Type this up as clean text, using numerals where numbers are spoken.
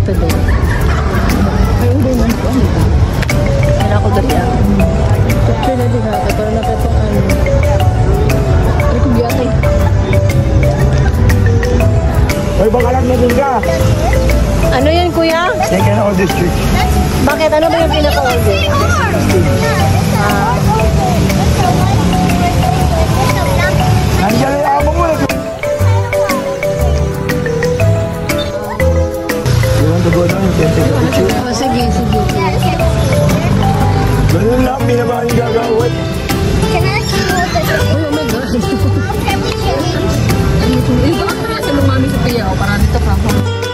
today. Ay, hindi man po. Kaya ako dali ako. Picture na din ha. Pero na pa itong ano. Ay, kung biyakay. Ay, bakalag na din ka. Ano yan, kuya? Second oldest church. Bakit? Ano ba yung pinaka-oldest? Nandiyan yung amo mo. You want to go down? You can take a picture. Oh, sige, sige. Ganun lang, pinabaan yung gagawin. Oh my God. Ano ito? Iba ka sa mami sa kuya. O, parang dito pa ako.